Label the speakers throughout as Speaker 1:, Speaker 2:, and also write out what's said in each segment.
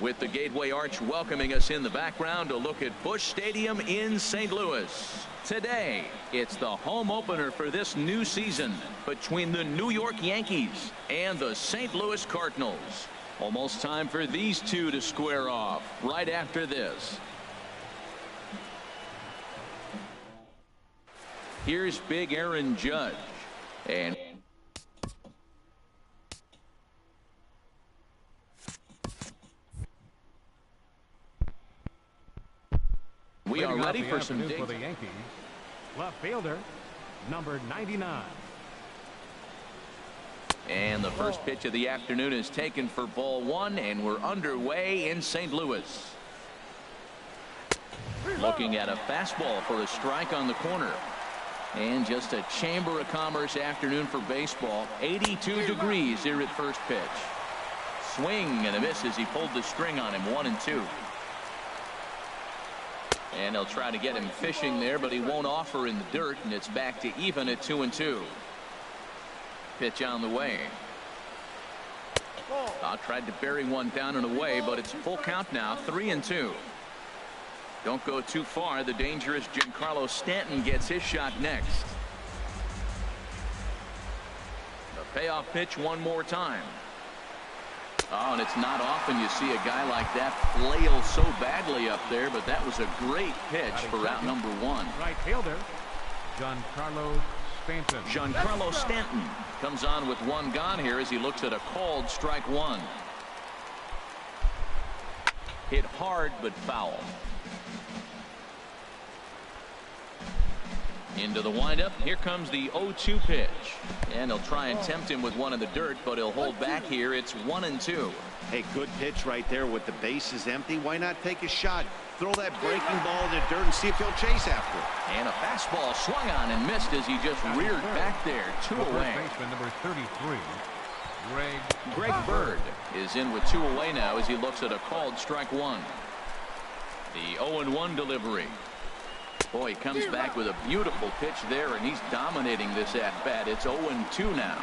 Speaker 1: With the Gateway Arch welcoming us in the background, a look at Busch Stadium in St. Louis. Today, it's the home opener for this new season between the New York Yankees and the St. Louis Cardinals. Almost time for these two to square off right after this. Here's Big Aaron Judge. And we are ready for some
Speaker 2: for the Yankees. Left fielder, number 99.
Speaker 1: And the first pitch of the afternoon is taken for ball one, and we're underway in St. Louis. Looking at a fastball for a strike on the corner. And just a Chamber of Commerce afternoon for baseball. 82 degrees here at first pitch. Swing and a miss as he pulled the string on him. 1-2. And they'll try to get him fishing there, but he won't offer in the dirt, and it's back to even at 2-2. Pitch on the way. Tried to bury one down and away, but it's full count now. 3-2. Don't go too far. The dangerous Giancarlo Stanton gets his shot next. The payoff pitch one more time. Oh, and it's not often you see a guy like that flail so badly up there, but that was a great pitch for out number one.
Speaker 2: Right fielder, Giancarlo Stanton.
Speaker 1: Giancarlo Stanton comes on with one gone here as he looks at a called strike one. Hit hard but foul. Into the windup. Here comes the 0-2 pitch. And they'll try and tempt him with one in the dirt, but he'll hold back here. It's 1-2.
Speaker 3: Hey, good pitch right there with the bases empty. Why not take a shot? Throw that breaking ball in the dirt and see if he'll chase after it.
Speaker 1: And a fastball swung on and missed as he just reared back there. 2 away.
Speaker 2: Baseman number 33,
Speaker 1: Greg Bird is in with 2 away now as he looks at a called strike one. The 0-1 delivery. Boy, he comes back with a beautiful pitch there, and he's dominating this at-bat. It's 0-2 now.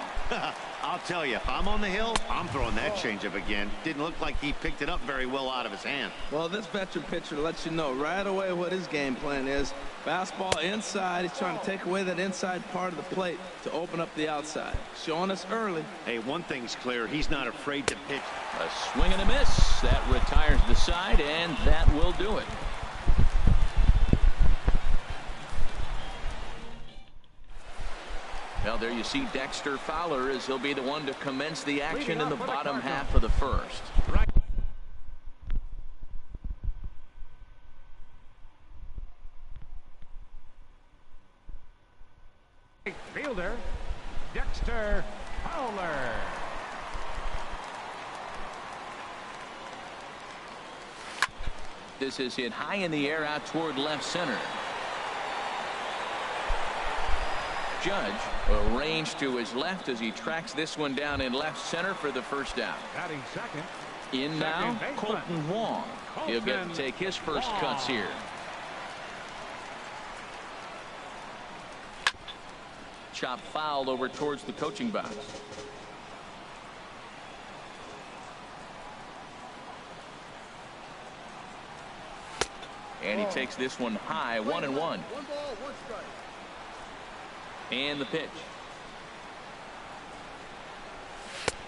Speaker 3: I'll tell you, if I'm on the hill, I'm throwing that changeup again. Didn't look like he picked it up very well out of his hand.
Speaker 4: Well, this veteran pitcher lets you know right away what his game plan is. Fastball inside. He's trying to take away that inside part of the plate to open up the outside. Showing us early.
Speaker 3: Hey, one thing's clear. He's not afraid to pitch.
Speaker 1: A swing and a miss. That retires the side, and that will do it. Well, there you see Dexter Fowler as he'll be the one to commence the action in the bottom half of the first.
Speaker 2: right fielder, Dexter Fowler.
Speaker 1: This is hit high in the air out toward left center. Judge arranged to his left as he tracks this one down in left center for the first out.
Speaker 2: Batting second.
Speaker 1: In now, Colton Wong. He'll get to take his first cuts here. Chop foul over towards the coaching box. And he takes this one high. 1-1.
Speaker 5: 1 ball, 1 strike.
Speaker 1: And the pitch.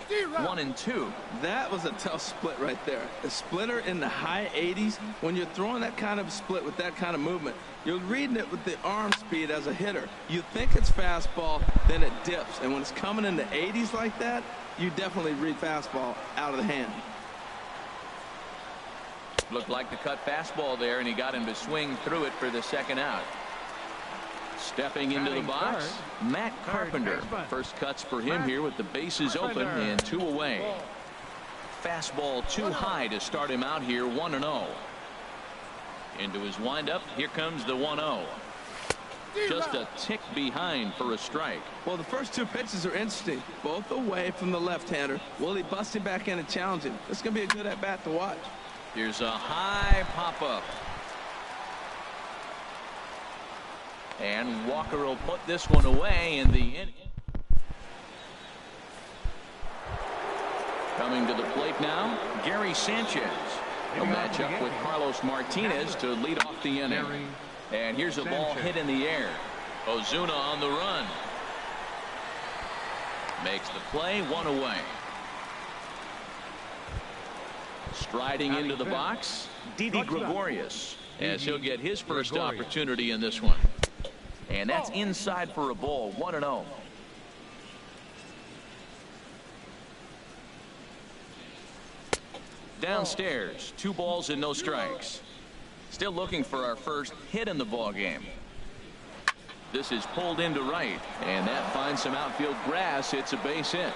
Speaker 1: 1-2.
Speaker 4: That was a tough split right there. A splitter in the high 80s. When you're throwing that kind of split with that kind of movement, you're reading it with the arm speed as a hitter. You think it's fastball, then it dips. And when it's coming in the 80s like that, you definitely read fastball out of the hand.
Speaker 1: Looked like the cut fastball there, and he got him to swing through it for the second out. Stepping into the box, Matt Carpenter. First cuts for him here with the bases open and 2 away. Fastball too high to start him out here. 1-0. Into his windup. Here comes the 1-0. Just a tick behind for a strike.
Speaker 4: Well, the first 2 pitches are interesting. Both away from the left-hander. Will he bust him back in and challenge him? This is going to be a good at-bat to watch.
Speaker 1: Here's a high pop-up. And Walker will put this one away in the inning. Coming to the plate now, Gary Sanchez. He'll match up with Carlos Martinez to lead off the inning. And here's a ball hit in the air. Ozuna on the run. Makes the play, 1 away. Striding into the box, Didi Gregorius, as he'll get his first opportunity in this one. And that's inside for a ball, 1-0. Downstairs, 2 balls and no strikes. Still looking for our first hit in the ball game. This is pulled into right, and that finds some outfield grass. It's a base hit.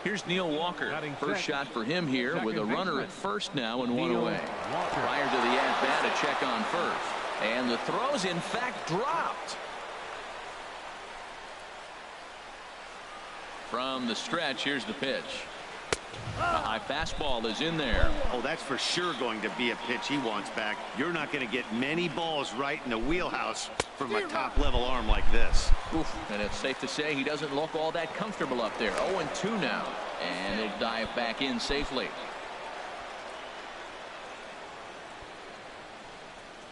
Speaker 1: Here's Neil Walker. First shot for him here with a runner at first now and 1 away. Prior to the at-bat, a check on first. And the throw's in fact dropped. From the stretch, here's the pitch. A high fastball is in there.
Speaker 3: Oh, that's for sure going to be a pitch he wants back. You're not going to get many balls right in the wheelhouse from a top-level arm like this.
Speaker 1: Oof, and it's safe to say he doesn't look all that comfortable up there. 0-2 now, and he'll dive back in safely.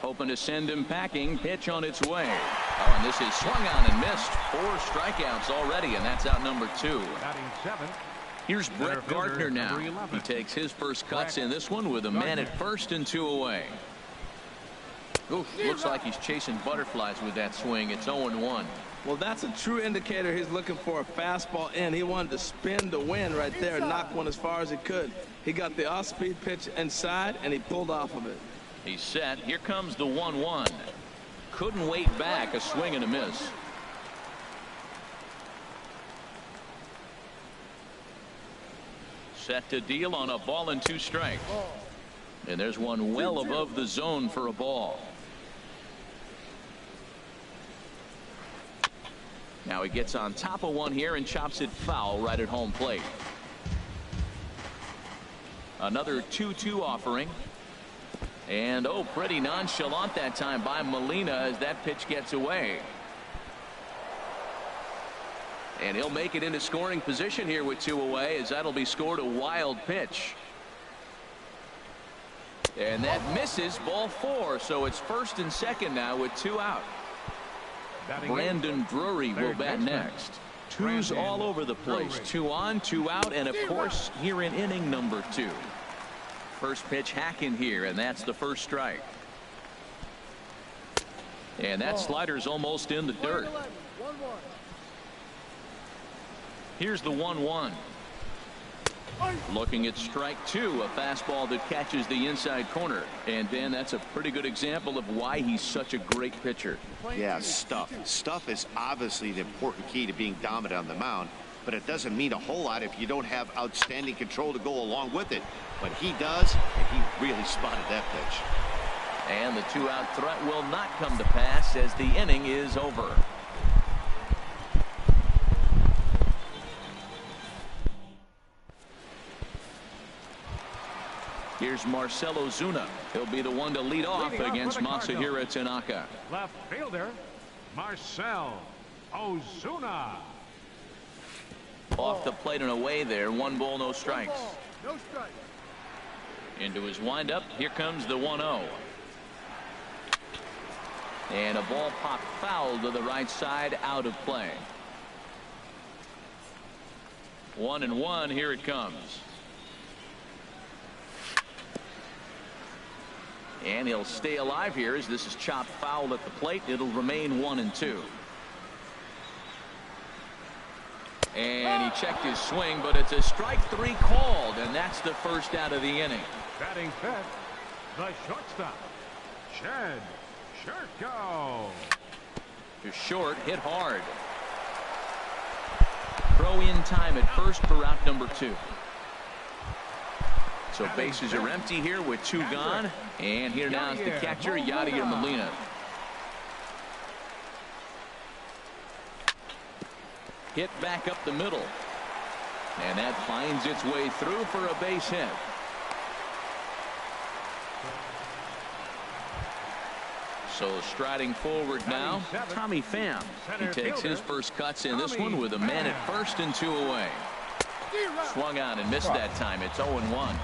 Speaker 1: Hoping to send him packing. Pitch on its way. Oh, and this is swung on and missed. 4 strikeouts already, and that's out number 2.
Speaker 2: Batting 7th.
Speaker 1: Here's Brett Gardner now. He takes his first cuts in this one with a man at first and 2 away. Oof, looks like he's chasing butterflies with that swing. It's 0-1.
Speaker 4: Well, that's a true indicator. He's looking for a fastball in. He wanted to spin the wind right there and knock one as far as he could. He got the off-speed pitch inside, and he pulled off of it.
Speaker 1: He's set. Here comes the 1-1. Couldn't wait back. A swing and a miss. Set to deal on a ball and 2 strikes. And there's one well above the zone for a ball. Now he gets on top of one here and chops it foul right at home plate. Another 2-2 offering. And oh, pretty nonchalant that time by Molina as that pitch gets away. And he'll make it into scoring position here with 2 away, as that'll be scored a wild pitch. And that misses, ball 4. So it's first and second now with 2 out. Brandon Drury will bat next. 2's all over the place. 2 on, 2 out, and of course here in inning number 2. First pitch hacking here, and that's the first strike. And that slider's almost in the dirt. Here's the 1-1. Looking at strike 2, a fastball that catches the inside corner. And Dan, that's a pretty good example of why he's such a great pitcher.
Speaker 3: Yeah, stuff. Stuff is obviously the important key to being dominant on the mound, but it doesn't mean a whole lot if you don't have outstanding control to go along with it. But he does, and he really spotted that pitch.
Speaker 1: And the 2-out threat will not come to pass as the inning is over. Here's Marcell Ozuna. He'll be the one to lead off against Masahiro Tanaka.
Speaker 2: Left fielder, Marcell Ozuna.
Speaker 1: Off the plate and away there. 1 ball, no strikes.
Speaker 5: No strike.
Speaker 1: Into his windup. Here comes the 1-0. And a ball popped foul to the right side, out of play. 1-1. Here it comes. And he'll stay alive here as this is chopped foul at the plate. It'll remain 1-2. And he checked his swing, but it's a strike 3 called, and that's the first out of the inning.
Speaker 2: Batting 5th, the shortstop, Shed Sherko.
Speaker 1: To short, hit hard. Throw in time at first for out number 2. So bases are empty here with 2 gone. And here now is the catcher, Yadier Molina. Hit back up the middle. And that finds its way through for a base hit. So striding forward now, Tommy Pham. He takes his first cuts in this one with a man at first and 2 away. Swung on and missed that time. It's 0-1.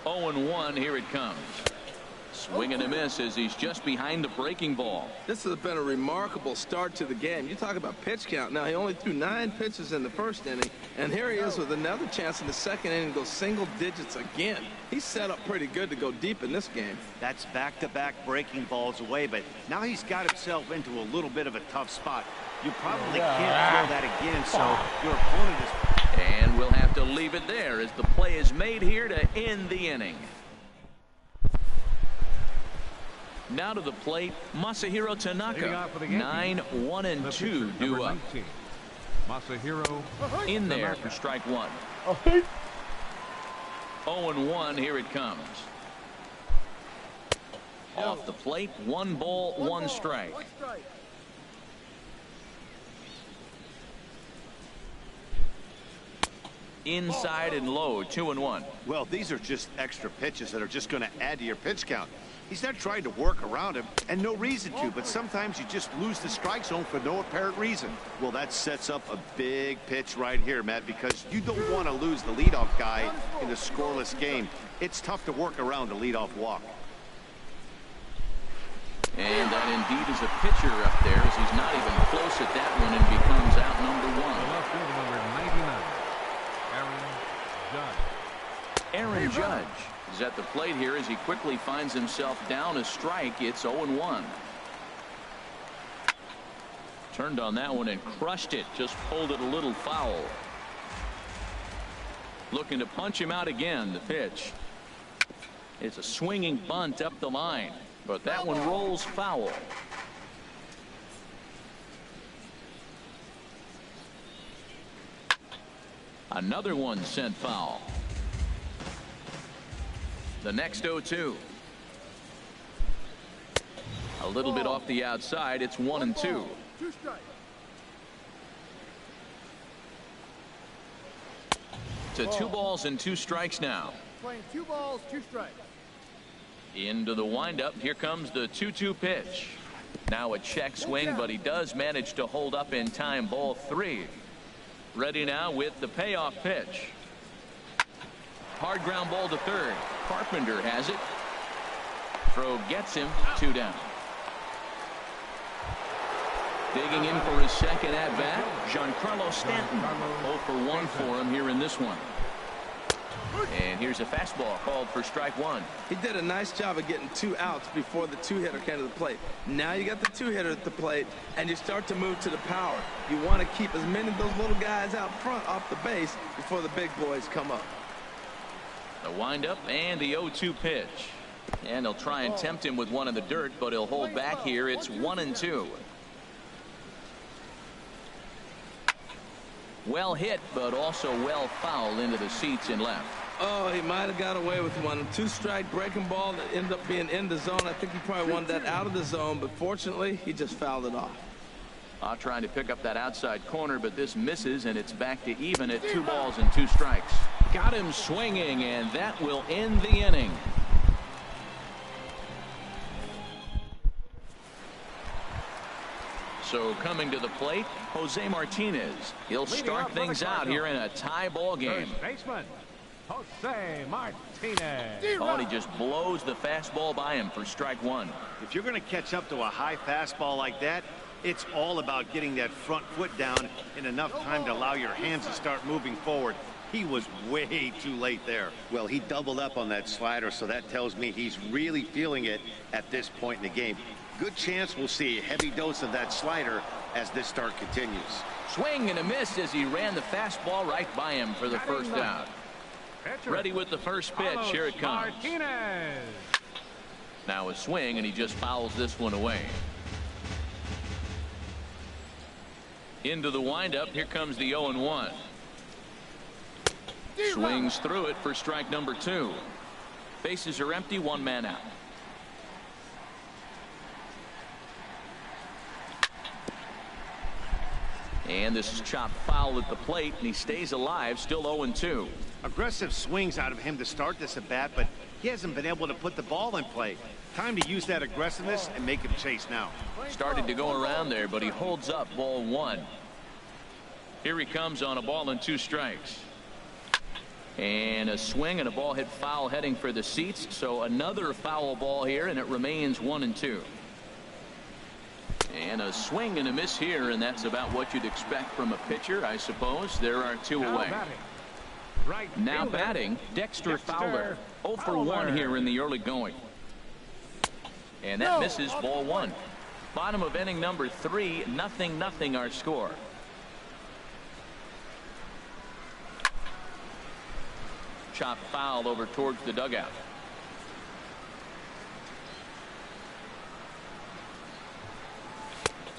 Speaker 1: 0-1. Here it comes. Swing and a miss as he's just behind the breaking ball.
Speaker 4: This has been a remarkable start to the game. You talk about pitch count. Now, he only threw 9 pitches in the first inning, and here he is with another chance in the second inning to go single digits again. He's set up pretty good to go deep in this game.
Speaker 3: That's back-to-back breaking balls away, but now he's got himself into a little bit of a tough spot. You probably can't throw that again, so your opponent is...
Speaker 1: And we'll have to leave it there as the play is made here to end the inning. Now to the plate, Masahiro Tanaka. 9-1-2 due up.
Speaker 2: Masahiro
Speaker 1: in there for strike 1. 0-1. Here it comes. Off the plate, 1 ball, 1 strike. Inside and low, 2-1.
Speaker 3: Well, these are just extra pitches that are just going to add to your pitch count. He's not trying to work around him, and no reason to, but sometimes you just lose the strike zone for no apparent reason. Well, that sets up a big pitch right here, Matt, because you don't want to lose the leadoff guy in a scoreless game. It's tough to work around a leadoff walk.
Speaker 1: And that indeed is a pitcher up there as he's not even close at that one and becomes out number 1. Aaron Judge is at the plate here as he quickly finds himself down a strike. It's 0-1. Turned on that one and crushed it. Just pulled it a little foul. Looking to punch him out again. The pitch. It's a swinging bunt up the line, but that one rolls foul. Another one sent foul. The next 0-2. A little bit off the outside. It's 1-2. To 2 balls and 2 strikes now.
Speaker 5: Playing 2 balls, 2 strikes.
Speaker 1: Into the windup. Here comes the 2-2 pitch. Now a check swing, but he does manage to hold up in time. Ball 3. Ready now with the payoff pitch. Hard ground ball to third. Carpenter has it. Throw gets him. 2 down. Digging in for his second at bat, Giancarlo Stanton. 0 for 1 for him here in this one. And here's a fastball called for strike 1.
Speaker 4: He did a nice job of getting 2 outs before the 2-hitter came to the plate. Now you got the 2-hitter at the plate, and you start to move to the power. You want to keep as many of those little guys out front off the base before the big boys come up.
Speaker 1: The windup and the 0-2 pitch. And they'll try and tempt him with one in the dirt, but he'll hold back here. It's 1-2. Well hit, but also well fouled into the seats in left.
Speaker 4: Oh, he might have got away with one. 2-strike breaking ball that ended up being in the zone. I think he probably wanted that out of the zone, but fortunately, he just fouled it off.
Speaker 1: Trying to pick up that outside corner, but this misses, and it's back to even at 2 balls and 2 strikes. Got him swinging, and that will end the inning. So coming to the plate, Jose Martinez. He'll start things out here in a tie ball game.
Speaker 2: First baseman, Jose Martinez.
Speaker 1: Oh, and he just blows the fastball by him for strike 1.
Speaker 3: If you're going to catch up to a high fastball like that, it's all about getting that front foot down in enough time to allow your hands to start moving forward. He was way too late there. Well, he doubled up on that slider, so that tells me he's really feeling it at this point in the game. Good chance we'll see a heavy dose of that slider as this start continues.
Speaker 1: Swing and a miss as he ran the fastball right by him for the first out. Ready with the first pitch. Here it comes.
Speaker 2: Martinez.
Speaker 1: Now a swing, and he just fouls this one away. Into the windup. Here comes the 0-1. Swings through it for strike number 2. Bases are empty. 1 man out. And this is chopped foul at the plate, and he stays alive, still 0-2.
Speaker 3: Aggressive swings out of him to start this at bat, but he hasn't been able to put the ball in play. Time to use that aggressiveness and make him chase now.
Speaker 1: Started to go around there, but he holds up ball 1. Here he comes on a ball and 2 strikes. And a swing and a ball hit foul heading for the seats. So another foul ball here, and it remains 1-2. And a swing and a miss here, and that's about what you'd expect from a pitcher, I suppose. There are 2 away. Now batting, Dexter Fowler. 0 for 1 here in the early going. And that misses ball 1. Bottom of inning number 3, 0-0 our score. Chop foul over towards the dugout.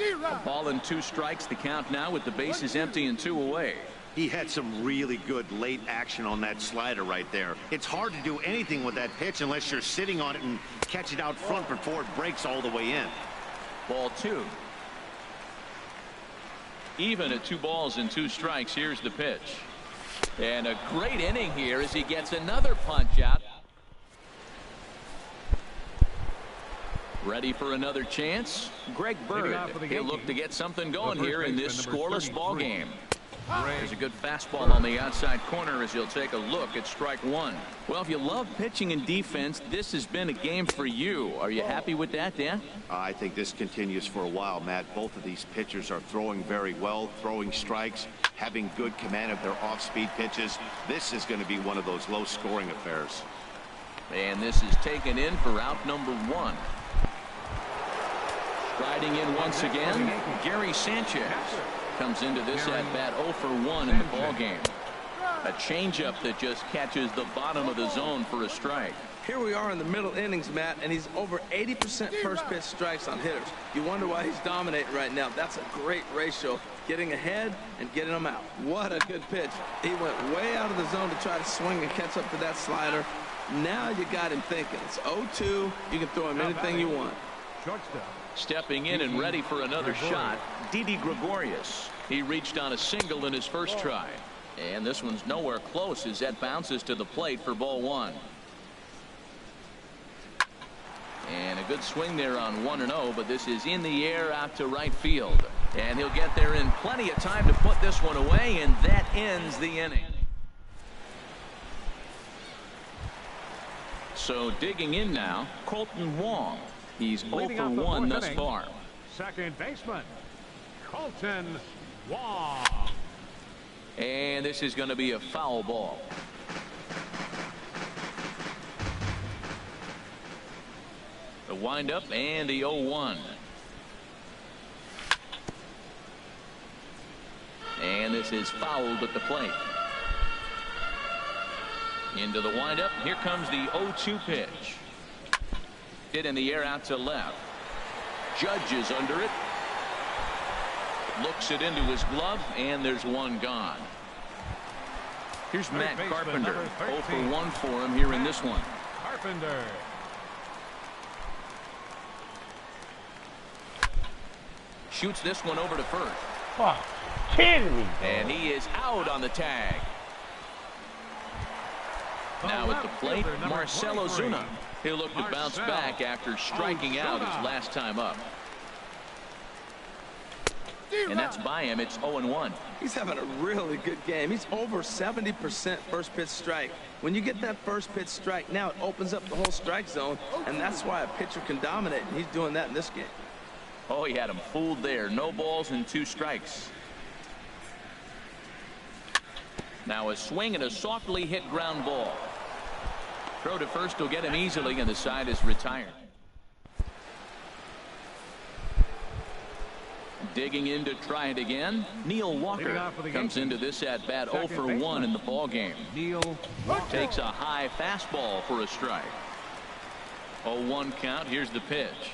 Speaker 1: A ball and 2 strikes, the count now with the bases empty and 2 away.
Speaker 3: He had some really good late action on that slider right there. It's hard to do anything with that pitch unless you're sitting on it and catch it out front before it breaks all the way in.
Speaker 1: Ball 2. Even at 2 balls and 2 strikes. Here's the pitch. And a great inning here as he gets another punch out. Ready for another chance? Greg Bird. He'll look to get something going here in this scoreless ball game. There's a good fastball on the outside corner as he'll take a look at strike 1. Well, if you love pitching and defense, this has been a game for you. Are you happy with that, Dan?
Speaker 3: I think this continues for a while, Matt. Both of these pitchers are throwing very well, throwing strikes, having good command of their off-speed pitches. This is going to be one of those low-scoring affairs.
Speaker 1: And this is taken in for out number 1. Striding in once again, Gary Sanchez. Comes into this at bat 0 for 1 in the ball game. A changeup that just catches the bottom of the zone for a strike.
Speaker 4: Here we are in the middle innings, Matt, and he's over 80% first pitch strikes on hitters. You wonder why he's dominating right now. That's a great ratio, getting ahead and getting them out. What a good pitch. He went way out of the zone to try to swing and catch up to that slider. Now you got him thinking. It's 0-2. You can throw him anything you want.
Speaker 1: Stepping in and ready for another shot, Didi Gregorius. He reached on a single in his first try. And this one's nowhere close as that bounces to the plate for ball 1. And a good swing there on 1-0, but this is in the air out to right field. And he'll get there in plenty of time to put this one away, and that ends the inning. So digging in now, Colton Wong. He's 0 for 1 thus far.
Speaker 2: Second baseman, Colton Wong.
Speaker 1: And this is going to be a foul ball. The windup and the 0-1. And this is fouled at the plate. Into the windup. Here comes the 0-2 pitch. Hit in the air out to left. Judge is under it. Looks it into his glove, and there's one gone. Here's Matt Carpenter. 0 for 1 for him here in this one.
Speaker 2: Carpenter.
Speaker 1: Shoots this one over to first.
Speaker 6: Oh, kidding me.
Speaker 1: And he is out on the tag. Now at the plate, Marcell Ozuna. He'll look to bounce back after striking out his last time up. And that's by him. It's 0-1.
Speaker 4: He's having a really good game. He's over 70% first pitch strike. When you get that first pitch strike, now it opens up the whole strike zone, and that's why a pitcher can dominate, and he's doing that in this game.
Speaker 1: Oh, he had him fooled there. No balls and 2 strikes. Now a swing and a softly hit ground ball. Throw to first will get him easily, and the side is retired. Digging in to try it again, Neil Walker comes into this at bat 0 for 1 in the ball game.
Speaker 2: Neil Walker
Speaker 1: takes a high fastball for a strike. 0-1 count. Here's the pitch.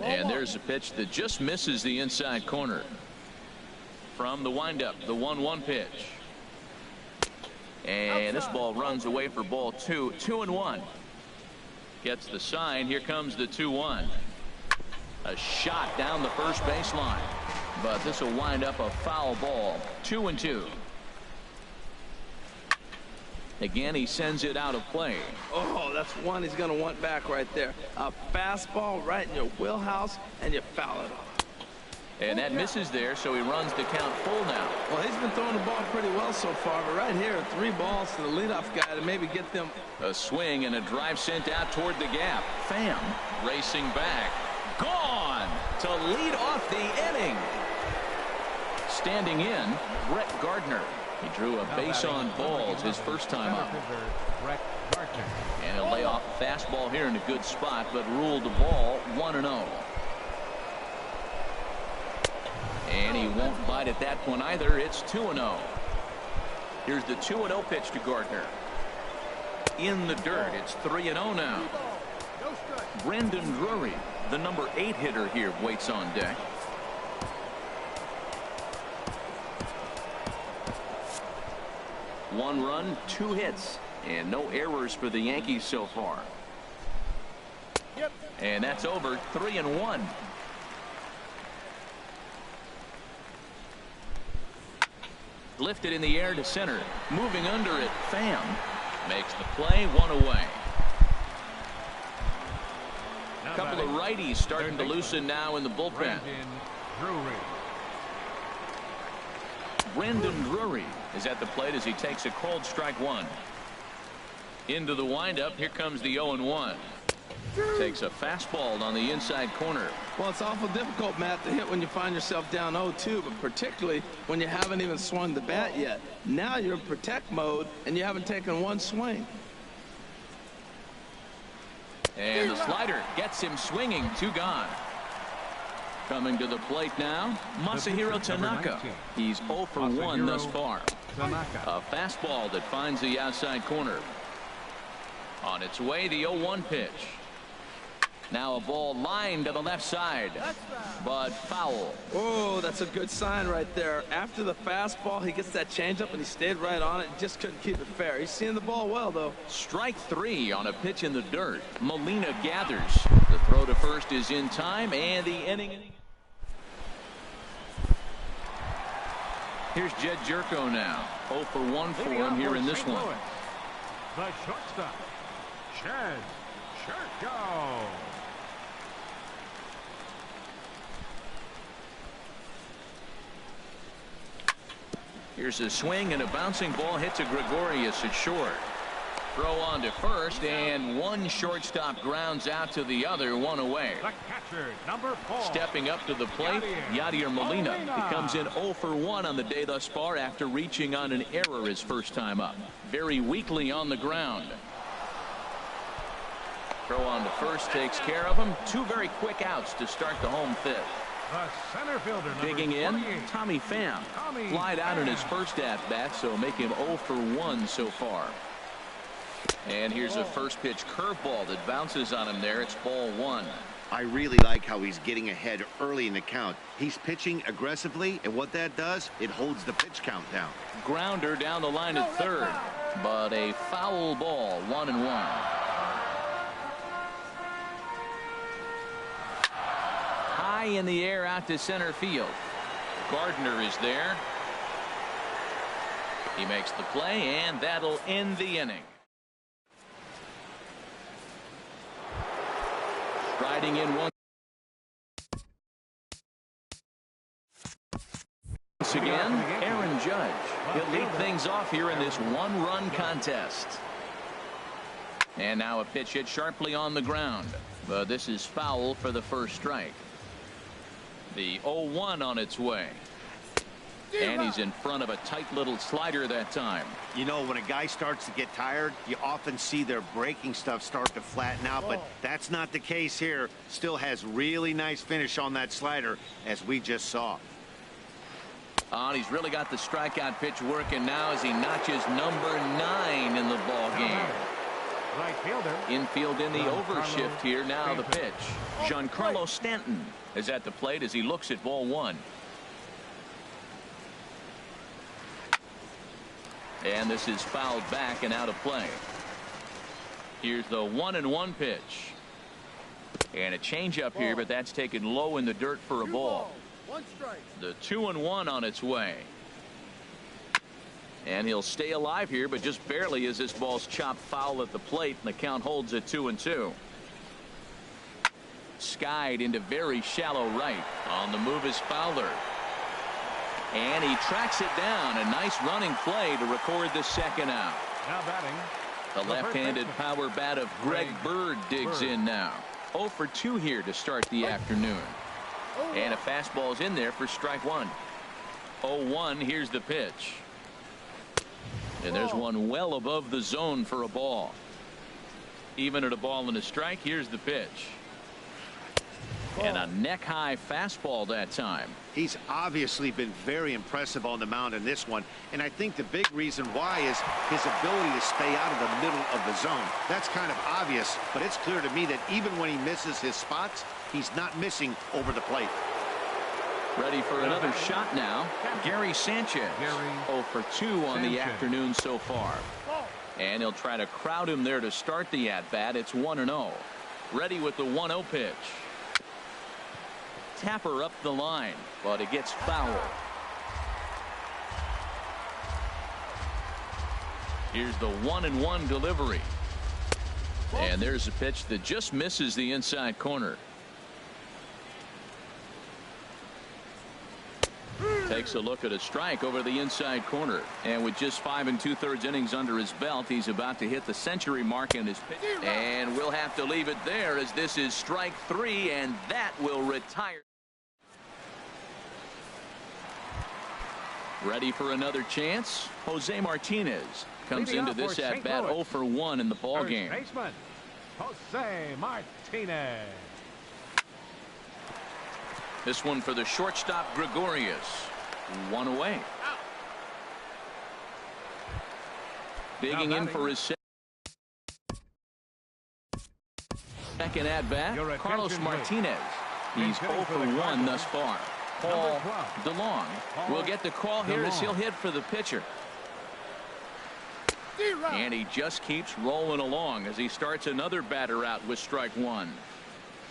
Speaker 1: And there's a pitch that just misses the inside corner. From the windup, the 1-1 pitch. And this ball runs away for ball 2. 2-1. Gets the sign. Here comes the 2-1. A shot down the first baseline. but this will wind up a foul ball. 2-2. Again, he sends it out of play.
Speaker 4: Oh, that's one he's going to want back right there. A fastball right in your wheelhouse, and you foul it off.
Speaker 1: And that misses there, so he runs the count full now.
Speaker 4: Well, he's been throwing the ball pretty well so far, but right here, 3 balls to the leadoff guy to maybe get them.
Speaker 1: A swing and a drive sent out toward the gap. Pham racing back. Gone to lead off the inning. Standing in, Brett Gardner. He drew a base on balls his first time up. And he'll lay off a fastball here in a good spot, but ruled the ball 1-0. And he won't bite at that one either. It's 2-0. Here's the 2-0 pitch to Gardner. In the dirt. It's 3-0 now. Brandon Drury, the number 8 hitter here, waits on deck. One run, 2 hits, and no errors for the Yankees so far. And that's over. 3-1. Lifted in the air to center. Moving under it. Pham makes the play. 1 away. A couple of righties starting to loosen now in the bullpen. Brandon Drury is at the plate as he takes a cold strike 1. Into the windup. Here comes the 0-1. Takes a fastball on the inside corner.
Speaker 4: Well, it's awful difficult, Matt, to hit when you find yourself down 0-2, but particularly when you haven't even swung the bat yet. Now you're in protect mode, and you haven't taken one swing.
Speaker 1: And the slider gets him swinging. 2 gone. Coming to the plate now, Masahiro Tanaka. He's 0 for 1 thus far. A fastball that finds the outside corner. On its way, the 0-1 pitch. Now a ball lined to the left side, but foul.
Speaker 4: Oh, that's a good sign right there. After the fastball, he gets that changeup, and he stayed right on it and just couldn't keep it fair. He's seeing the ball well, though.
Speaker 1: Strike 3 on a pitch in the dirt. Molina gathers. The throw to first is in time, and the inning. Here's Jed Jerko now. 0 for 1 for him here in this one.
Speaker 2: The shortstop, Jed Jerko.
Speaker 1: Here's a swing, and a bouncing ball hits a Gregorius at short. Throw on to first, and one shortstop grounds out to the other. 1 away.
Speaker 2: The catcher, number 4.
Speaker 1: Stepping up to the plate, Yadier Molina. He comes in 0 for 1 on the day thus far after reaching on an error his first time up. Very weakly on the ground. Throw on to first takes care of him. 2 very quick outs to start the home 5th.
Speaker 2: The center fielder,
Speaker 1: digging in, Tommy Pham. Flied out in his first at-bat, so make him 0 for 1 so far. And here's a first pitch curveball that bounces on him there. It's ball 1.
Speaker 3: I really like how he's getting ahead early in the count. He's pitching aggressively, and what that does, it holds the pitch count down.
Speaker 1: Grounder down the line at third, but a foul ball. 1-1. High in the air out to center field. Gardner is there. He makes the play, and that'll end the inning. Riding in once again, Aaron Judge. He'll lead things off here in this 1-run contest. And now a pitch hit sharply on the ground, but this is foul for the first strike. The 0-1 on its way. And he's in front of a tight little slider that time.
Speaker 3: You know, when a guy starts to get tired, you often see their breaking stuff start to flatten out, but that's not the case here. Still has really nice finish on that slider, as we just saw.
Speaker 1: And he's really got the strikeout pitch working now as he notches number 9 in the ball game.
Speaker 2: Right fielder.
Speaker 1: Infield in the overshift here. Now the pitch. Giancarlo Stanton is at the plate as he looks at ball 1. And this is fouled back and out of play. Here's the 1-1 pitch. And a changeup here, but that's taken low in the dirt for a ball.
Speaker 5: 1 strike.
Speaker 1: The 2-1 on its way. And he'll stay alive here, but just barely as this ball's chopped foul at the plate, and the count holds at 2-2. Skied into very shallow right. On the move is Fowler. And he tracks it down. A nice running play to record the second out.
Speaker 2: Now batting.
Speaker 1: The left-handed power bat of Greg Bird digs in now. 0 for 2 here to start the afternoon. And a fastball's in there for strike one. 0-1, here's the pitch. And there's one well above the zone for a ball. Even at a ball and a strike, here's the pitch. And a neck-high fastball that time.
Speaker 3: He's obviously been very impressive on the mound in this one, and I think the big reason why is his ability to stay out of the middle of the zone. That's kind of obvious, but it's clear to me that even when he misses his spots, he's not missing over the plate.
Speaker 1: Ready for another shot now. Gary Sanchez. 0 for 2 on the afternoon so far. And he'll try to crowd him there to start the at-bat. It's 1-0. Ready with the 1-0 pitch. Tapper up the line, but it gets foul. Here's the 1-1 delivery. And there's a pitch that just misses the inside corner. Takes a look at a strike over the inside corner. And with just 5 2/3 innings under his belt, he's about to hit the century mark in his pitch. And we'll have to leave it there as this is strike 3, and that will retire. Ready for another chance. Jose Martinez comes into this at bat 0 for 1 in the ball game.
Speaker 2: Baseman, Jose Martinez.
Speaker 1: This one for the shortstop Gregorius. 1 away. Digging in for his second at bat, Carlos Martinez. He's 0 for 1 thus far. Paul DeLong will get the call here as he'll hit for the pitcher. And he just keeps rolling along as he starts another batter out with strike one.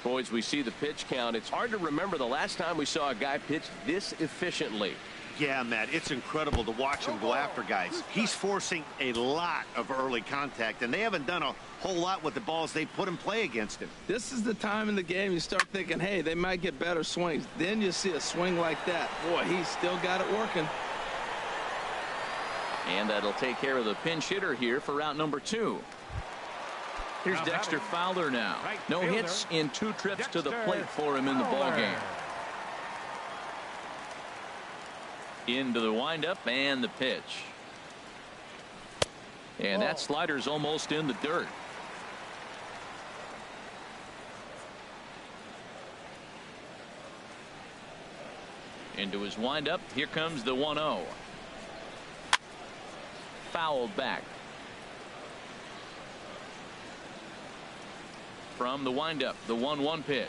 Speaker 1: Boys, we see the pitch count. It's hard to remember the last time we saw a guy pitch this efficiently.
Speaker 3: Yeah, Matt, it's incredible to watch him go after guys. He's forcing a lot of early contact, and they haven't done a whole lot with the balls they put in play against him.
Speaker 4: This is the time in the game you start thinking, hey, they might get better swings. Then you see a swing like that. Boy, he's still got it working.
Speaker 1: And that'll take care of the pinch hitter here for route number 2. Here's Dexter Fowler now. No hits in 2 trips to the plate for him in the ball game. Into the windup and the pitch. And that slider's almost in the dirt. Into his windup. Here comes the 1-0. Fouled back. From the windup, the 1-1 pitch.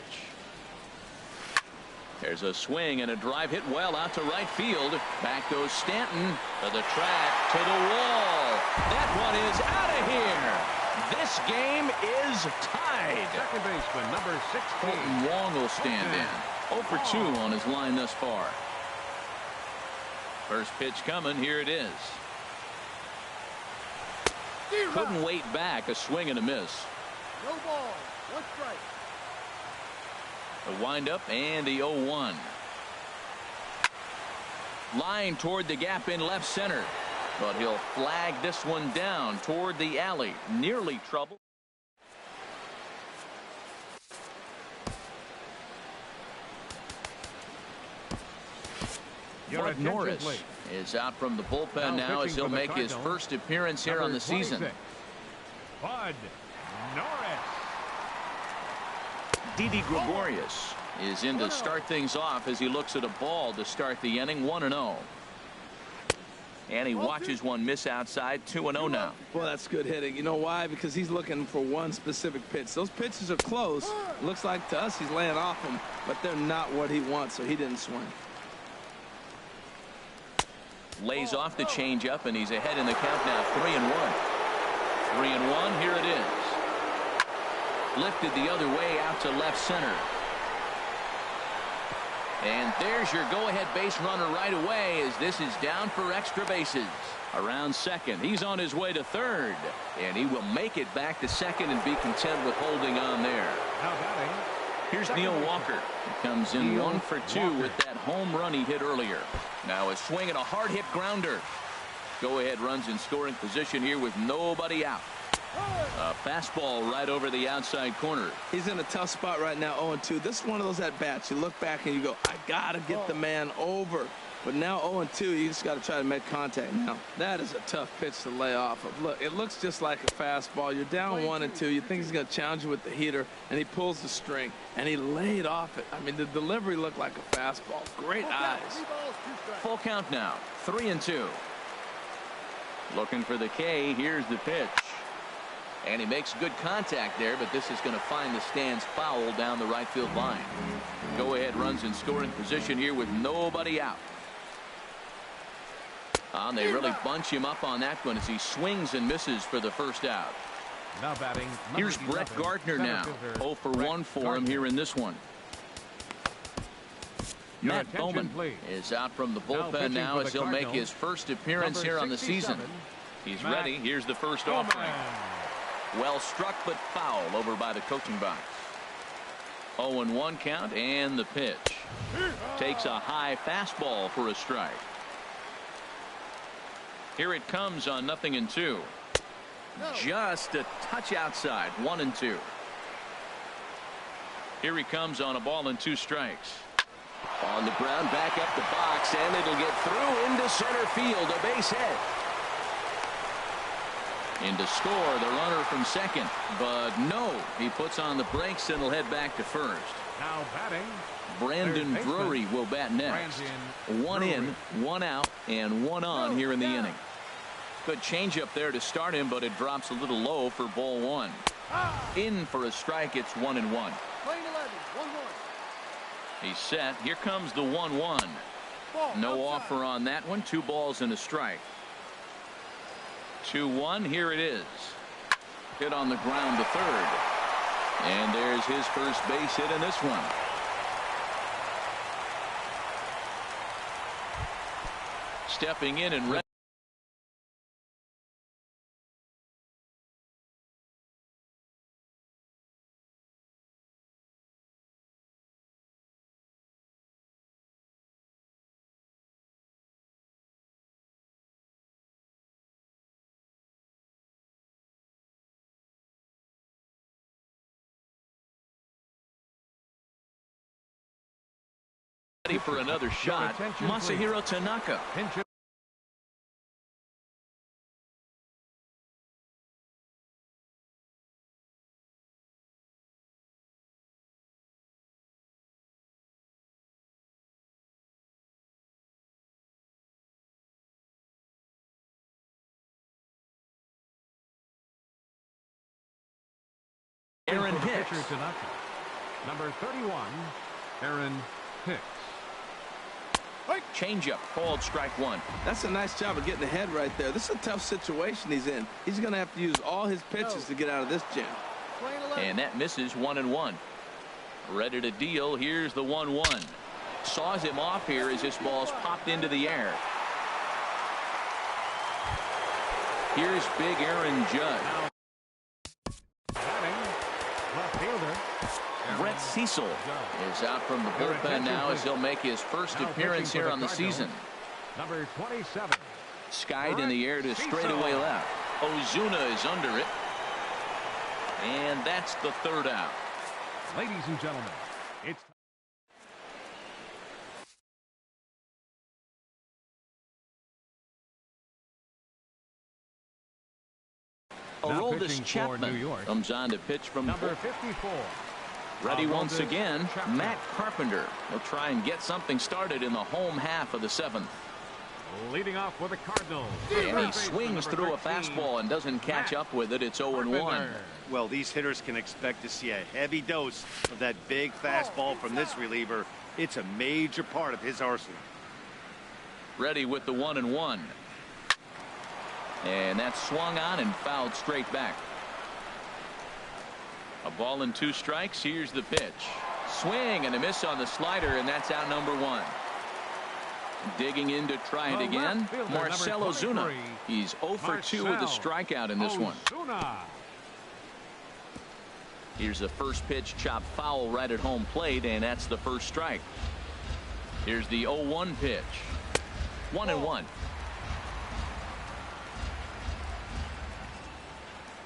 Speaker 1: There's a swing and a drive hit well out to right field. Back goes Stanton to the track, to the wall. That one is out of here. This game is tied.
Speaker 2: Second baseman, number 16.
Speaker 1: Colton Wong will stand in. 0 for 2 on his line thus far. First pitch coming. Here it is. Couldn't wait back. A swing and a miss.
Speaker 5: No ball. 1 strike.
Speaker 1: The windup and the 0-1. Line toward the gap in left center. But he'll flag this one down toward the alley. Nearly trouble. Bud Norris is out from the bullpen now as he'll make his first appearance here on the season.
Speaker 2: Bud Norris.
Speaker 1: Didi Gregorius is in to start things off as he looks at a ball to start the inning. 1-0. And he watches one miss outside. 2-0 now.
Speaker 4: Well, that's good hitting. You know why? Because he's looking for one specific pitch. Those pitches are close. Looks like to us he's laying off them, but they're not what he wants, so he didn't swing.
Speaker 1: Lays off the changeup, and he's ahead in the count now. 3-1. 3-1. Here it is. Lifted the other way out to left center. And there's your go-ahead base runner right away as this is down for extra bases. Around second, he's on his way to third, and he will make it back to second and be content with holding on there.
Speaker 2: Now batting.
Speaker 1: Here's Neil Walker. He comes in 1 for 2 with that home run he hit earlier. Now a swing and a hard hit grounder. Go-ahead runs in scoring position here with nobody out. A fastball right over the outside corner.
Speaker 4: He's in a tough spot right now, 0-2. This is one of those at-bats. You look back and you go, I got to get the man over. But now 0-2, you just got to try to make contact now. That is a tough pitch to lay off of. Look, it looks just like a fastball. You're down 1-2. You think he's going to challenge you with the heater, and he pulls the string, and he laid off it. I mean, the delivery looked like a fastball. Great eyes.
Speaker 1: Full count now, 3-2. Looking for the K. Here's the pitch. And he makes good contact there, but this is going to find the stands foul down the right field line. Go-ahead runs in scoring position here with nobody out. They really bunch him up on that one as he swings and misses for the first out.
Speaker 2: Now batting.
Speaker 1: Here's Brett Gardner now. 0 for 1 for him here in this one. Matt Bowman is out from the bullpen now as he'll make his first appearance here on the season. He's ready. Here's the first offering. Well struck but foul over by the coaching box. 0-1 count and the pitch. Takes a high fastball for a strike. Here it comes on 0-2. Just a touch outside. 1-2. Here he comes on a ball and 2 strikes. On the ground, back up the box, and it'll get through into center field. A base hit. In to score the runner from second, but no, he puts on the brakes and will head back to first.
Speaker 2: Now batting.
Speaker 1: Brandon Drury will bat next. 1 in, 1 out, and 1 on here in the inning. Good changeup there to start him, but it drops a little low for ball 1. In for a strike. It's 1-1.
Speaker 5: Playing 11, 1-1.
Speaker 1: He's set. Here comes the 1-1. No offer on that one. 2 balls and a strike. 2-1. Here it is. Hit on the ground to third. And there's his first base hit in this one. Stepping in and ready. For another shot, Masahiro Tanaka. Aaron Hicks.
Speaker 2: Number 31, Aaron Hicks.
Speaker 1: Changeup called strike 1.
Speaker 4: That's a nice job of getting ahead right there. This is a tough situation he's in. He's going to have to use all his pitches to get out of this jam.
Speaker 1: And that misses. 1-1. Ready to deal. Here's the 1-1. Saws him off here as this ball's popped into the air. Here's big Aaron Judge.
Speaker 2: Left fielder.
Speaker 1: Brett Cecil is out from the bullpen now as he'll make his first appearance here on the season.
Speaker 2: Number 27.
Speaker 1: Skied in the air to straightaway left. Ozuna is under it. And that's the third out.
Speaker 2: Ladies and gentlemen, it's
Speaker 1: Aroldis Chapman comes on to pitch from
Speaker 2: number 54.
Speaker 1: Ready once again, Matt Carpenter will try and get something started in the home half of the 7th.
Speaker 2: Leading off with the Cardinals.
Speaker 1: And he swings through a fastball and doesn't catch up with it. It's 0-1.
Speaker 3: Well, these hitters can expect to see a heavy dose of that big fastball from this reliever. It's a major part of his arsenal.
Speaker 1: Ready with the 1-1. And that's swung on and fouled straight back. A ball and 2 strikes. Here's the pitch. Swing and a miss on the slider, and that's out number 1. Digging in to try it again, Marcell Ozuna. He's 0 for 2 with a strikeout in this one. Here's the first pitch, chopped foul right at home plate, and that's the first strike. Here's the 0-1 pitch. 1-1.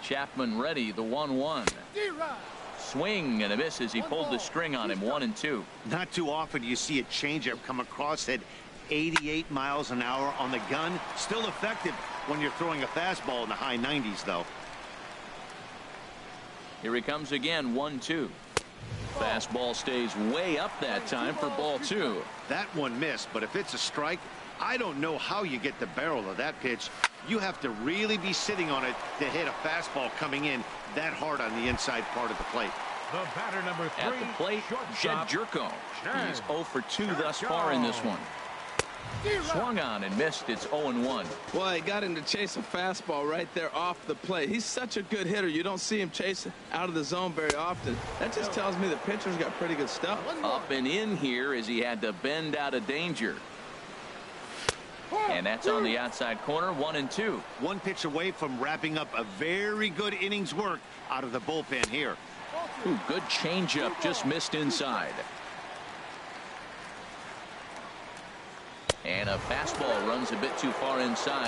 Speaker 1: Chapman ready, the 1-1. Swing and a miss as he pulled the string on him. 1-2.
Speaker 3: Not too often you see a changeup come across at 88 miles an hour on the gun. Still effective when you're throwing a fastball in the high 90s, though.
Speaker 1: Here he comes again. 1-2. Fastball stays way up that time for ball 2.
Speaker 3: That one missed, but if it's a strike, I don't know how you get the barrel of that pitch. You have to really be sitting on it to hit a fastball coming in that hard on the inside part of the plate.
Speaker 2: The batter number 3
Speaker 1: at the plate, Jed Jerko. He's 0 for 2 thus far in this one. Swung on and missed. It's 0-1.
Speaker 4: Well, he got him to chase a fastball right there off the plate. He's such a good hitter. You don't see him chase out of the zone very often. That just tells me the pitcher's got pretty good stuff.
Speaker 1: Up and in here as he had to bend out of danger. And that's on the outside corner. 1-2.
Speaker 3: One pitch away from wrapping up a very good innings work out of the bullpen here.
Speaker 1: Ooh, good changeup, just missed inside. And a fastball runs a bit too far inside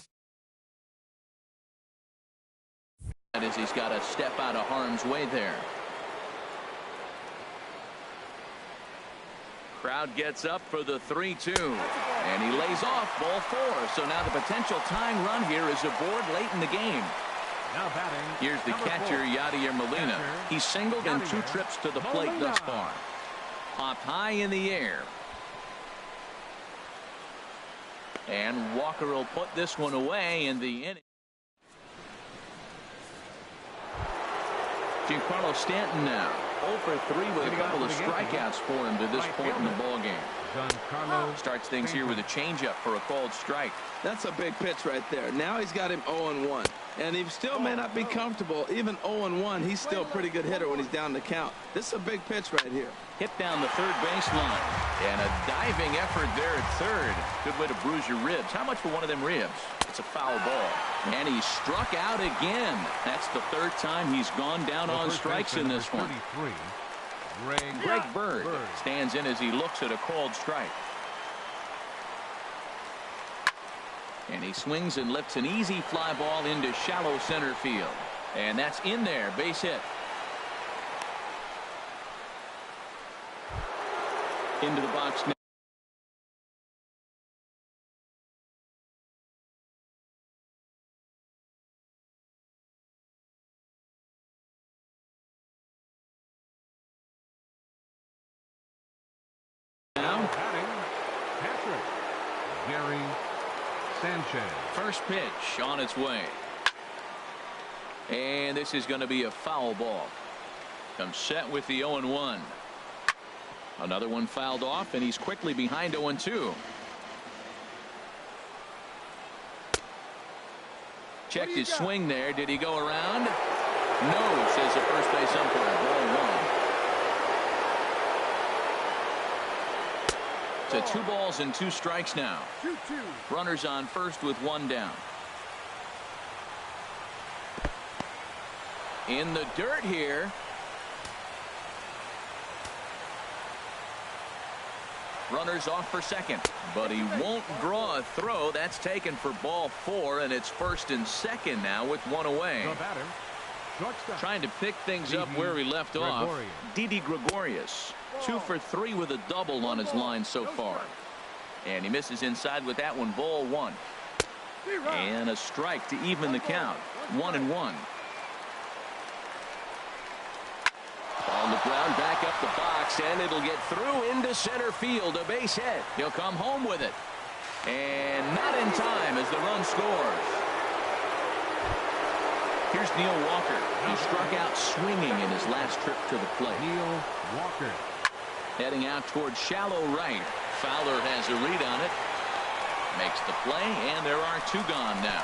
Speaker 1: as he's got to step out of harm's way there. Crowd gets up for the 3-2, and he lays off ball 4. So now the potential tying run here is aboard late in the game.
Speaker 2: Now batting.
Speaker 1: Here's the catcher, Yadier Molina. He's singled in 2 trips to the plate thus far. Popped high in the air. And Walker will put this one away in the inning. Giancarlo Stanton now 0 for 3 with a couple of strikeouts for him to this point in the ball game. Starts things here with a changeup for a called strike.
Speaker 4: That's a big pitch right there. Now he's got him 0-1. And he still may not be comfortable. Even 0-1, he's still a pretty good hitter when he's down the count. This is a big pitch right here.
Speaker 1: Hit down the third baseline. And a diving effort there at third. Good way to bruise your ribs. How much for one of them ribs? It's a foul ball. And he struck out again. That's the 3rd time he's gone down on strikes in this one. Greg Bird stands in as he looks at a called strike. And he swings and lifts an easy fly ball into shallow center field. And that's in there. Base hit. Into the box now.
Speaker 2: Patrick Gary Sanchez.
Speaker 1: First pitch on its way. And this is going to be a foul ball. Comes set with the 0-1. Another one fouled off, and he's quickly behind 0-2. Checked his swing there. Did he go around? No, says the first base umpire. Ball 1. So 2 balls and 2 strikes now. Runners on first with 1 down. In the dirt here. Runners off for second, but he won't draw a throw. That's taken for ball 4, and it's 1st and 2nd now with 1 away. Trying to pick things up where he left off. Didi Gregorius, 2 for 3 with a double on his line so far. And he misses inside with that one. Ball 1. And a strike to even the count. 1-1. On the ground, back up the box, and it'll get through into center field. A base hit. He'll come home with it. And not in time as the run scores. Here's Neil Walker. He struck out swinging in his last trip to the plate.
Speaker 2: Neil Walker.
Speaker 1: Heading out towards shallow right. Fowler has a read on it. Makes the play, and there are 2 gone now.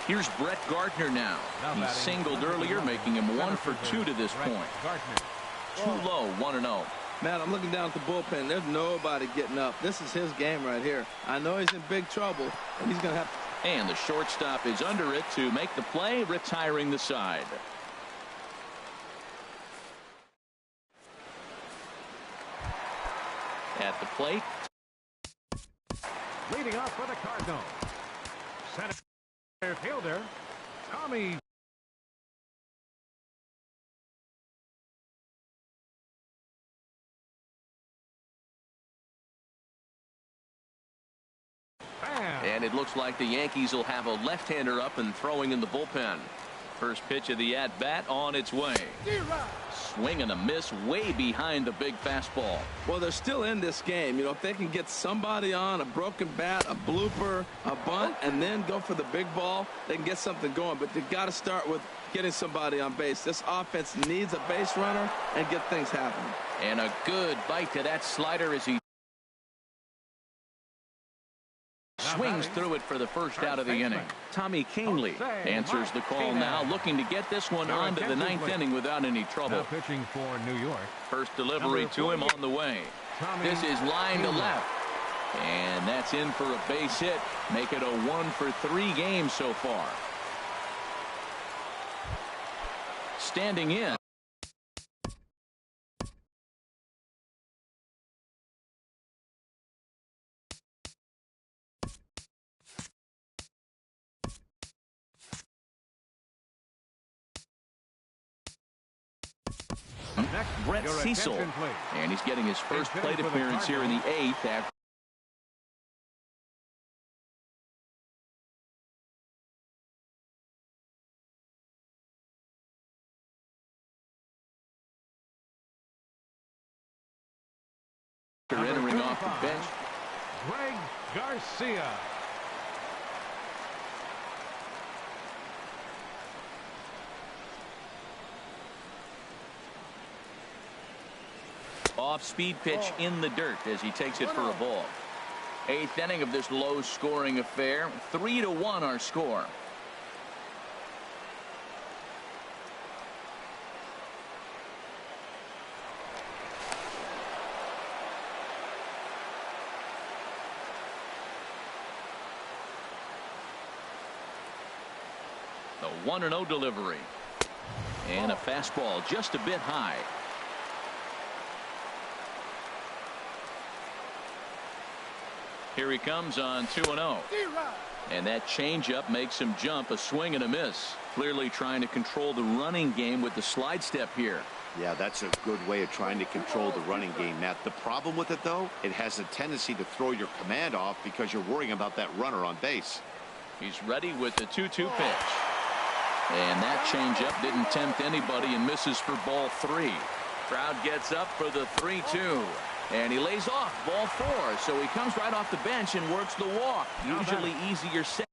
Speaker 1: Here's Brett Gardner now. He singled earlier, making him 1 for 2 to this point. Too low, 1-0.
Speaker 4: Man, I'm looking down at the bullpen. There's nobody getting up. This is his game right here. I know he's in big trouble, and he's going to have to.
Speaker 1: And the shortstop is under it to make the play, retiring the side. At the plate.
Speaker 2: Leading off for the Cardinals, center fielder Tommy.
Speaker 1: And it looks like the Yankees will have a left-hander up and throwing in the bullpen. First pitch of the at-bat on its way. Swing and a miss way behind the big fastball.
Speaker 4: Well, they're still in this game. You know, if they can get somebody on a broken bat, a blooper, a bunt, and then go for the big ball, they can get something going. But they've got to start with getting somebody on base. This offense needs a base runner and get things happening.
Speaker 1: And a good bite to that slider as he swings through it for the first out of the inning. Tommy Kahnle answers the call now, looking to get this one onto the 9th inning without any trouble.
Speaker 2: Now pitching for New York.
Speaker 1: First delivery to him on the way. This is line to left. And that's in for a base hit. Make it a 1 for 3 game so far. Standing in. Brett Cecil, and he's getting his first plate appearance here in the 8th. After entering off the bench.
Speaker 2: Greg Garcia.
Speaker 1: Off-speed pitch in the dirt as he takes it for a ball. 8th inning of this low-scoring affair. 3-1 our score. The 1-0 delivery. And a fastball just a bit high. Here he comes on 2-0. And that changeup makes him jump. A swing and a miss. Clearly trying to control the running game with the slide step here.
Speaker 3: Yeah, that's a good way of trying to control the running game, Matt. The problem with it, though, it has a tendency to throw your command off because you're worrying about that runner on base.
Speaker 1: He's ready with the 2-2 pitch. And that changeup didn't tempt anybody and misses for ball 3. Crowd gets up for the 3-2. And he lays off ball 4. So he comes right off the bench and works the walk. Usually easier said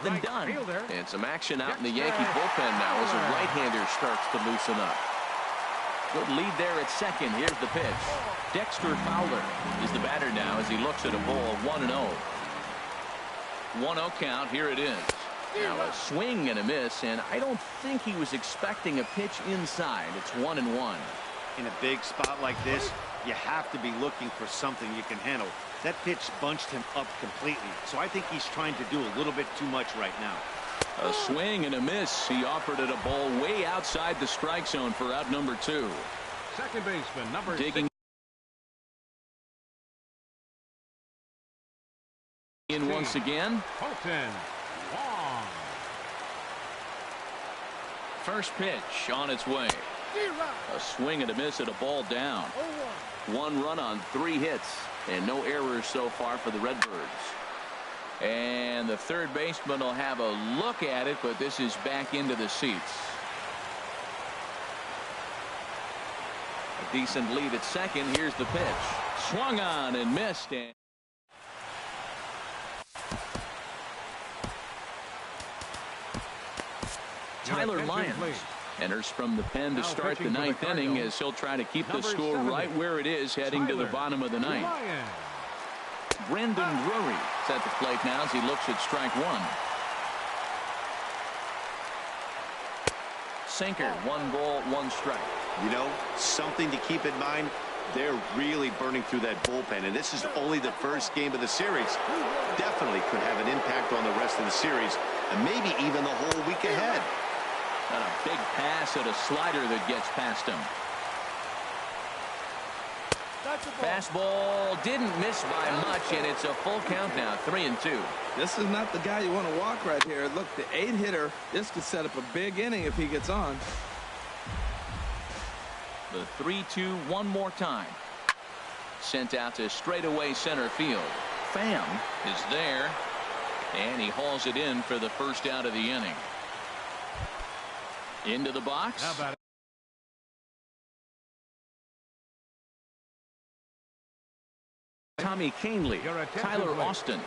Speaker 1: than done. And some action out in the Yankee bullpen now as a right-hander starts to loosen up. Good lead there at second. Here's the pitch. Dexter Fowler is the batter now as he looks at a ball 1-0. 1-0 count. Here it is. Now a swing and a miss, and I don't think he was expecting a pitch inside. It's 1-1.
Speaker 3: In a big spot like this, you have to be looking for something you can handle. That pitch bunched him up completely, so I think he's trying to do a little bit too much right now.
Speaker 1: A swing and a miss. He offered it a ball way outside the strike zone for out number 2.
Speaker 2: Second baseman number 6.
Speaker 1: In once again.
Speaker 2: Colton Wong.
Speaker 1: First pitch on its way. A swing and a miss at a ball down. 1 run on 3 hits and no errors so far for the Redbirds. And the third baseman will have a look at it, but this is back into the seats. A decent lead at second. Here's the pitch. Swung on and missed. And Tyler Lyons Enters from the pen to start the ninth inning as he'll try to keep the score right where it is heading to the bottom of the ninth. Brendan Drury is at the plate now as he looks at strike one. Sinker, 1 ball, 1 strike.
Speaker 3: You know, something to keep in mind, they're really burning through that bullpen, and this is only the first game of the series. Definitely could have an impact on the rest of the series, and maybe even the whole week ahead.
Speaker 1: And a big pass at a slider that gets past him. Fastball didn't miss by much, and it's a full count now, 3-2.
Speaker 4: This is not the guy you want to walk right here. Look, the 8-hitter, this could set up a big inning if he gets on.
Speaker 1: The 3-2 one more time. Sent out to straightaway center field. Pham is there, and he hauls it in for the first out of the inning. Into the box.
Speaker 2: How about it?
Speaker 1: Tommy Kahnle, Tyler
Speaker 2: please.
Speaker 1: Austin.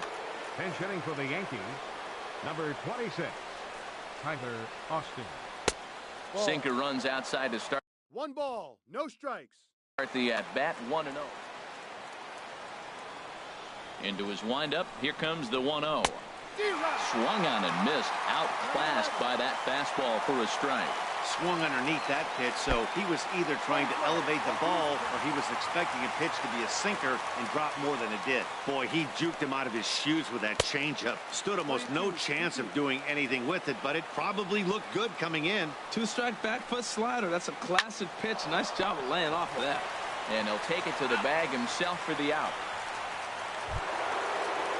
Speaker 2: Pinch hitting for the Yankees, number 26, Tyler Austin.
Speaker 1: Sinker runs outside to start
Speaker 5: 1 ball, no strikes.
Speaker 1: the at-bat, 1-0. Into his windup, here comes the 1-0. Swung on and missed, outclassed by that fastball for a strike.
Speaker 3: Swung underneath that pitch, so he was either trying to elevate the ball or he was expecting a pitch to be a sinker and drop more than it did. Boy, he juked him out of his shoes with that changeup. Stood almost no chance of doing anything with it, but it probably looked good coming in.
Speaker 4: 2-strike back foot slider. That's a classic pitch. Nice job of laying off of that.
Speaker 1: And he'll take it to the bag himself for the out.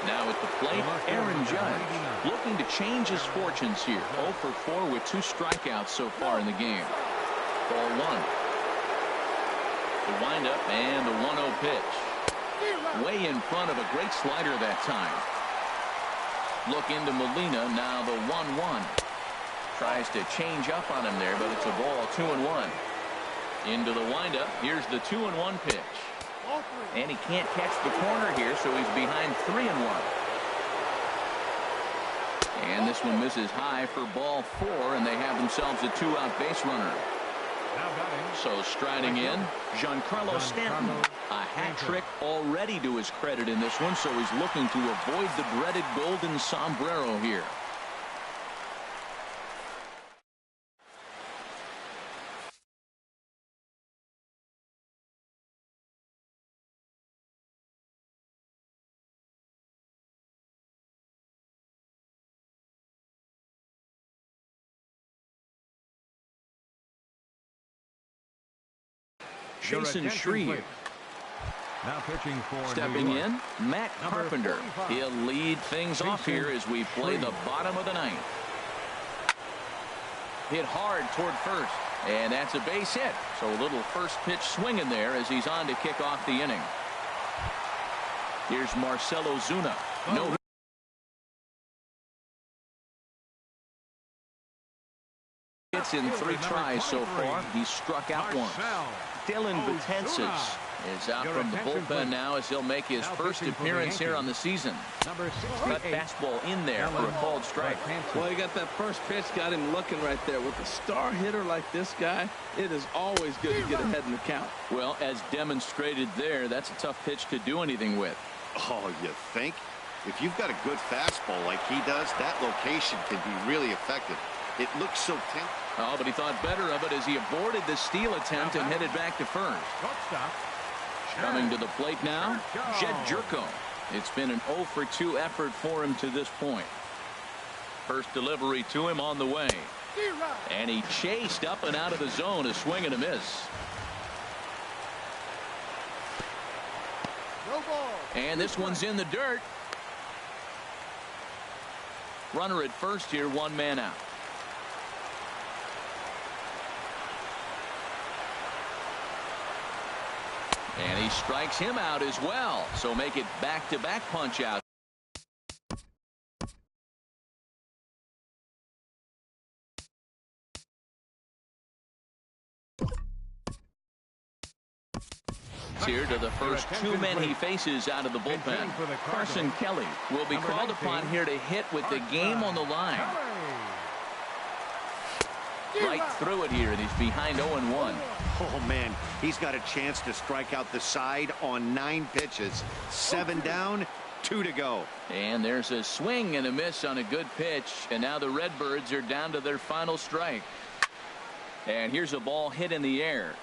Speaker 1: Now at the plate, Aaron Judge looking to change his fortunes here. 0 for 4 with 2 strikeouts so far in the game. Ball 1. The windup and the 1-0 pitch. Way in front of a great slider that time. Look into Molina, now the 1-1. Tries to change up on him there, but it's a ball, 2-1. Into the windup, here's the 2-1 pitch. And he can't catch the corner here, so he's behind 3-1. And this one misses high for ball 4, and they have themselves a 2-out base runner. So striding in, Giancarlo Stanton. A hat trick already to his credit in this one, so he's looking to avoid the dreaded golden sombrero here. Jason Shreve.
Speaker 2: Now pitching for
Speaker 1: Stepping in, Matt Carpenter. He'll lead things off here as we play the bottom of the ninth. Hit hard toward first, and that's a base hit. So a little first pitch swing in there as he's on to kick off the inning. Here's Marcell Ozuna. No hits in 3 tries so far. He's struck out once. Dylan Betances is out from the bullpen now as he'll make his first appearance here on the season. Cut fastball in there for a called strike.
Speaker 4: Well, he got that first pitch, got him looking right there. With a star hitter like this guy, it is always good to get ahead in the count.
Speaker 1: Well, as demonstrated there, that's a tough pitch to do anything with.
Speaker 3: Oh, you think? If you've got a good fastball like he does, that location can be really effective. It looks so tempting.
Speaker 1: Oh, but he thought better of it as he aborted the steal attempt and headed back to first. Coming to the plate now, Jedd Gyorko. It's been an 0 for 2 effort for him to this point. First delivery to him on the way. And he chased up and out of the zone, a swing and a miss. And this one's in the dirt. Runner at first here, 1 man out. And he strikes him out as well. So make it back-to-back punch out. Here to the first 2 men he faces out of the bullpen. Carson Kelly will be called upon here to hit with the game on the line. right through it here, and he's behind 0-1.
Speaker 3: Oh, man, he's got a chance to strike out the side on 9 pitches. 7 down, 2 to go.
Speaker 1: And there's a swing and a miss on a good pitch, and now the Redbirds are down to their final strike. And here's a ball hit in the air.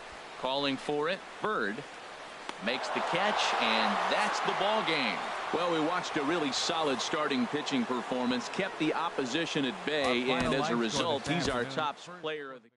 Speaker 1: Calling for it, Bird makes the catch, and that's the ball game. Well, we watched a really solid starting pitching performance, kept the opposition at bay, and as a result, he's our top player of the